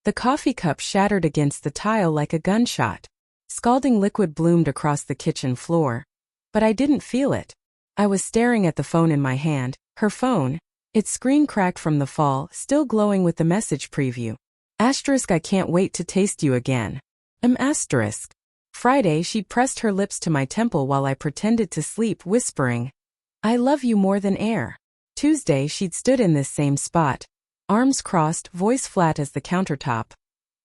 The coffee cup shattered against the tile like a gunshot. Scalding liquid bloomed across the kitchen floor. But I didn't feel it. I was staring at the phone in my hand, her phone. Its screen cracked from the fall, still glowing with the message preview. Asterisk, I can't wait to taste you again. Asterisk. Friday, she pressed her lips to my temple while I pretended to sleep, whispering, I love you more than air. Tuesday, she'd stood in this same spot. Arms crossed, voice flat as the countertop.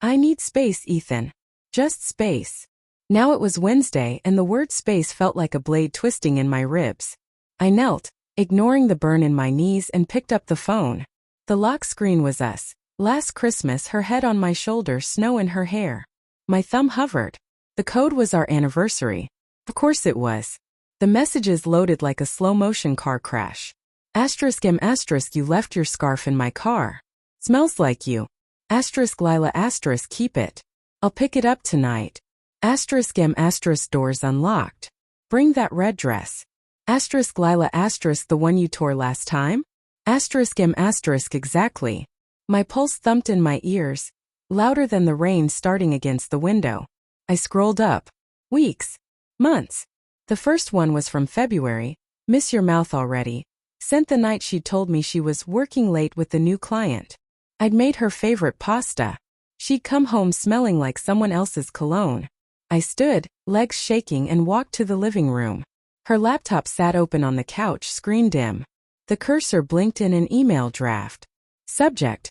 I need space, Ethan. Just space. Now it was Wednesday, and the word space felt like a blade twisting in my ribs. I knelt, ignoring the burn in my knees, and picked up the phone. The lock screen was us. Last Christmas, her head on my shoulder, snow in her hair. My thumb hovered. The code was our anniversary. Of course it was. The messages loaded like a slow-motion car crash. Asterisk asterisk, you left your scarf in my car. Smells like you. Asterisk Lila asterisk, keep it. I'll pick it up tonight. Asterisk asterisk, doors unlocked. Bring that red dress. Asterisk Lila asterisk, the one you tore last time? Asterisk asterisk, exactly. My pulse thumped in my ears, louder than the rain starting against the window. I scrolled up. Weeks. Months. The first one was from February. Miss your mouth already. Sent the night she told me she was working late with the new client. I'd made her favorite pasta. She'd come home smelling like someone else's cologne. I stood, legs shaking, and walked to the living room. Her laptop sat open on the couch, screen dim. The cursor blinked in an email draft. Subject: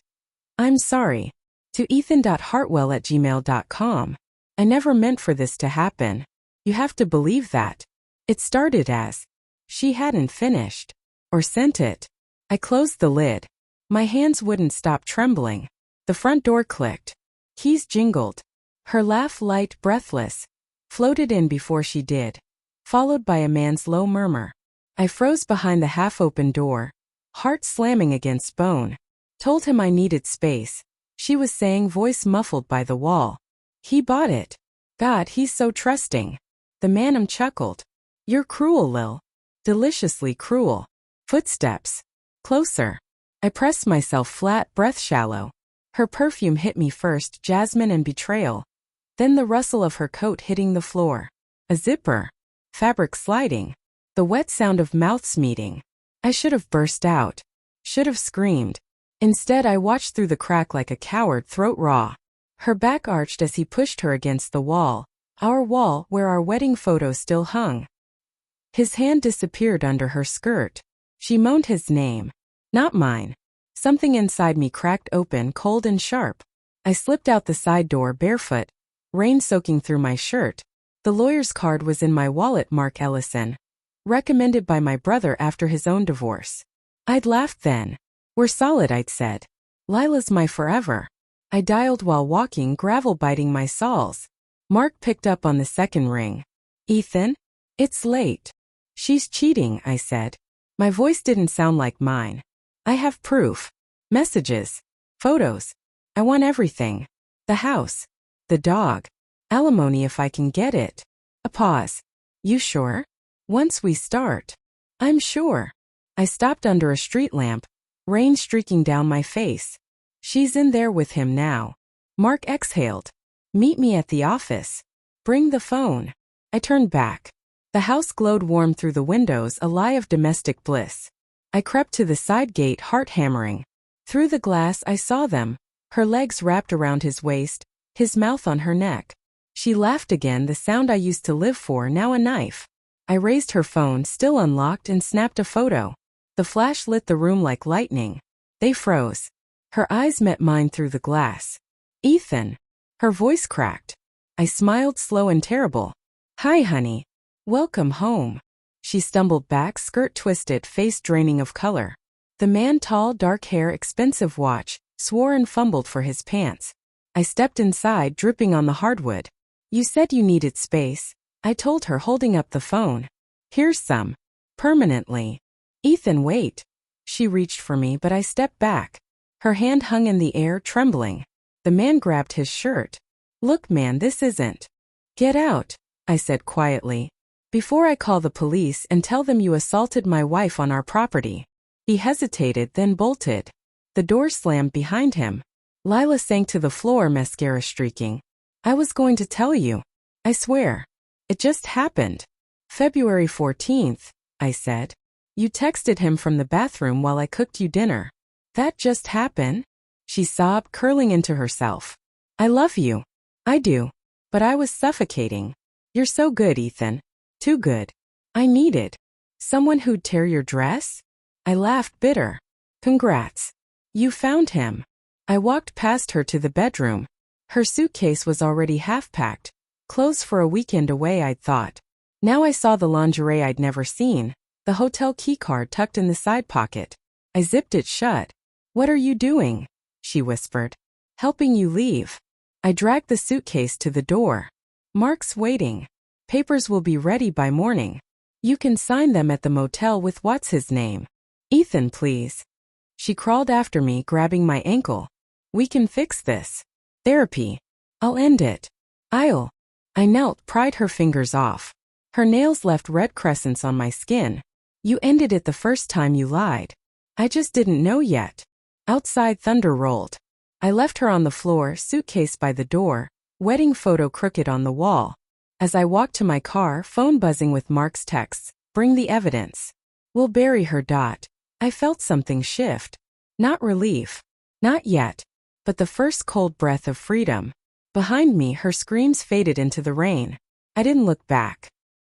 I'm sorry. To ethan.hartwell@gmail.com. I never meant for this to happen. You have to believe that. It started as, she hadn't finished. Or sent it. I closed the lid. My hands wouldn't stop trembling. The front door clicked. Keys jingled. Her laugh, light, breathless, floated in before she did, followed by a man's low murmur. I froze behind the half-open door, heart slamming against bone. Told him I needed space, she was saying, voice muffled by the wall. He bought it. God, he's so trusting. The man chuckled. You're cruel, Lil. Deliciously cruel. Footsteps. Closer. I pressed myself flat, breath shallow. Her perfume hit me first, jasmine and betrayal. Then the rustle of her coat hitting the floor. A zipper. Fabric sliding. The wet sound of mouths meeting. I should have burst out. Should have screamed. Instead, I watched through the crack like a coward, throat raw. Her back arched as he pushed her against the wall. Our wall, where our wedding photo still hung. His hand disappeared under her skirt. She moaned his name. Not mine. Something inside me cracked open, cold and sharp. I slipped out the side door barefoot, rain soaking through my shirt. The lawyer's card was in my wallet, Mark Ellison. Recommended by my brother after his own divorce. I'd laughed then. We're solid, I'd said. Lila's my forever. I dialed while walking, gravel biting my soles. Mark picked up on the second ring. Ethan? It's late. She's cheating, I said. My voice didn't sound like mine. I have proof. Messages. Photos. I want everything. The house. The dog. Alimony if I can get it. A pause. You sure? Once we start. I'm sure. I stopped under a street lamp, rain streaking down my face. She's in there with him now. Mark exhaled. Meet me at the office. Bring the phone. I turned back. The house glowed warm through the windows, a lie of domestic bliss. I crept to the side gate, heart hammering. Through the glass I saw them, her legs wrapped around his waist, his mouth on her neck. She laughed again, the sound I used to live for, now a knife. I raised her phone, still unlocked, and snapped a photo. The flash lit the room like lightning. They froze. Her eyes met mine through the glass. Ethan. Her voice cracked. I smiled, slow and terrible. Hi, honey. Welcome home. She stumbled back, skirt twisted, face draining of color. The man, tall, dark hair, expensive watch, swore and fumbled for his pants. I stepped inside, dripping on the hardwood. You said you needed space, I told her, holding up the phone. Here's some. Permanently. Ethan, wait. She reached for me, but I stepped back. Her hand hung in the air, trembling. The man grabbed his shirt. Look, man, this isn't. Get out, I said quietly. Before I call the police and tell them you assaulted my wife on our property. He hesitated, then bolted. The door slammed behind him. Lila sank to the floor, mascara streaking. I was going to tell you. I swear. It just happened. February 14th, I said. You texted him from the bathroom while I cooked you dinner. That just happened? She sobbed, curling into herself. I love you. I do. But I was suffocating. You're so good, Ethan. Too good. I needed someone who'd tear your dress? I laughed, bitter. Congrats. You found him. I walked past her to the bedroom. Her suitcase was already half-packed. Clothes for a weekend away, I'd thought. Now I saw the lingerie I'd never seen, the hotel keycard tucked in the side pocket. I zipped it shut. What are you doing? She whispered. Helping you leave. I dragged the suitcase to the door. Mark's waiting. Papers will be ready by morning. You can sign them at the motel with what's his name. Ethan, please. She crawled after me, grabbing my ankle. We can fix this. Therapy. I'll end it. I knelt, pried her fingers off. Her nails left red crescents on my skin. You ended it the first time you lied. I just didn't know yet. Outside, thunder rolled. I left her on the floor, suitcase by the door, wedding photo crooked on the wall. As I walked to my car, phone buzzing with Mark's texts. Bring the evidence. We'll bury her. I felt something shift. Not relief. Not yet. But the first cold breath of freedom. Behind me, her screams faded into the rain. I didn't look back.